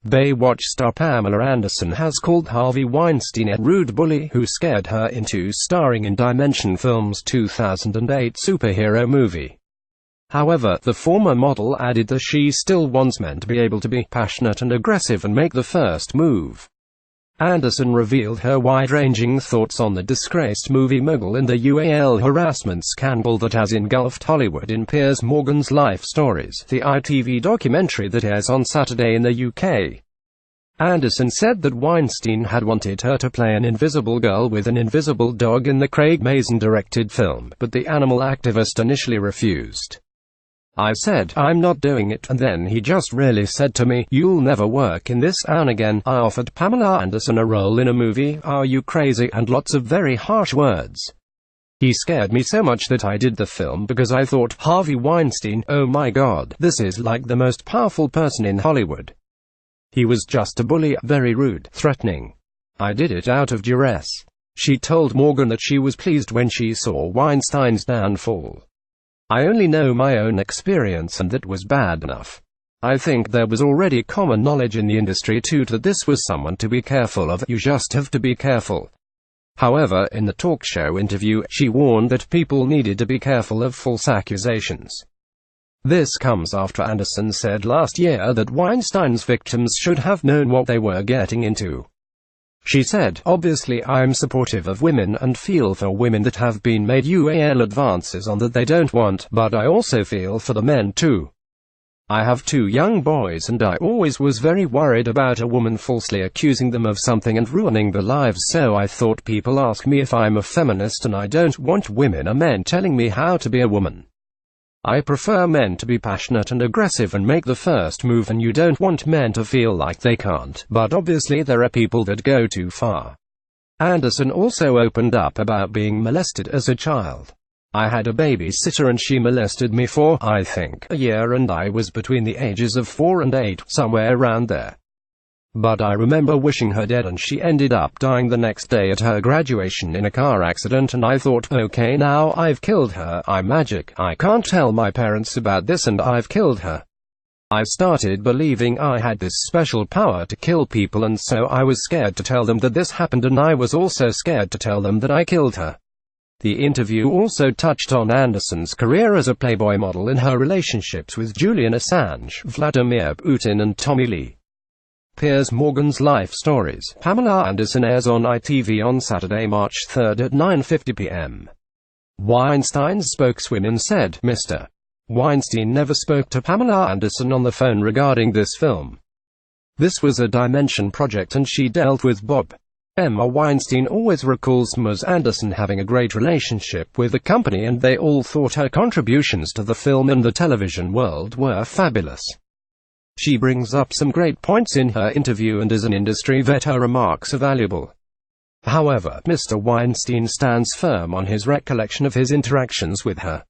Baywatch star Pamela Anderson has called Harvey Weinstein a rude bully who scared her into starring in Dimension Films' 2008 superhero movie. However, the former model added that she still wants men to be able to be passionate and aggressive and make the first move. Anderson revealed her wide-ranging thoughts on the disgraced movie mogul and the UAL harassment scandal that has engulfed Hollywood in Piers Morgan's Life Stories, the ITV documentary that airs on Saturday in the UK. Anderson said that Weinstein had wanted her to play an invisible girl with an invisible dog in the Craig Mazin-directed film, but the animal activist initially refused. "I said, I'm not doing it, and then he just really said to me, you'll never work in this town again. I offered Pamela Anderson a role in a movie, are you crazy, and lots of very harsh words. He scared me so much that I did the film because I thought, Harvey Weinstein, oh my god, this is like the most powerful person in Hollywood. He was just a bully, very rude, threatening. I did it out of duress." She told Morgan that she was pleased when she saw Weinstein's downfall. "I only know my own experience and that was bad enough. I think there was already common knowledge in the industry too that this was someone to be careful of. You just have to be careful." However, in the talk show interview, she warned that people needed to be careful of false accusations. This comes after Anderson said last year that Weinstein's victims should have known what they were getting into. She said, "Obviously I'm supportive of women and feel for women that have been made UAL advances on that they don't want, but I also feel for the men too. I have 2 young boys and I always was very worried about a woman falsely accusing them of something and ruining their lives, so I thought people ask me if I'm a feminist and I don't want women or men telling me how to be a woman. I prefer men to be passionate and aggressive and make the first move, and you don't want men to feel like they can't, but obviously there are people that go too far." Anderson also opened up about being molested as a child. "I had a babysitter and she molested me for, I think, a year, and I was between the ages of 4 and 8, somewhere around there. But I remember wishing her dead, and she ended up dying the next day at her graduation in a car accident, and I thought, okay, now I've killed her, I'm magic, I can't tell my parents about this, and I've killed her. I started believing I had this special power to kill people, and so I was scared to tell them that this happened, and I was also scared to tell them that I killed her." The interview also touched on Anderson's career as a Playboy model and her relationships with Julian Assange, Vladimir Putin and Tommy Lee. Piers Morgan's Life Stories, Pamela Anderson airs on ITV on Saturday, March 3 at 9:50 p.m. Weinstein's spokeswoman said, "Mr. Weinstein never spoke to Pamela Anderson on the phone regarding this film. This was a Dimension project and she dealt with Bob." Emma Weinstein always recalls Ms. Anderson having a great relationship with the company, and they all thought her contributions to the film and the television world were fabulous. She brings up some great points in her interview, and as an industry vet her remarks are valuable. However, Mr. Weinstein stands firm on his recollection of his interactions with her.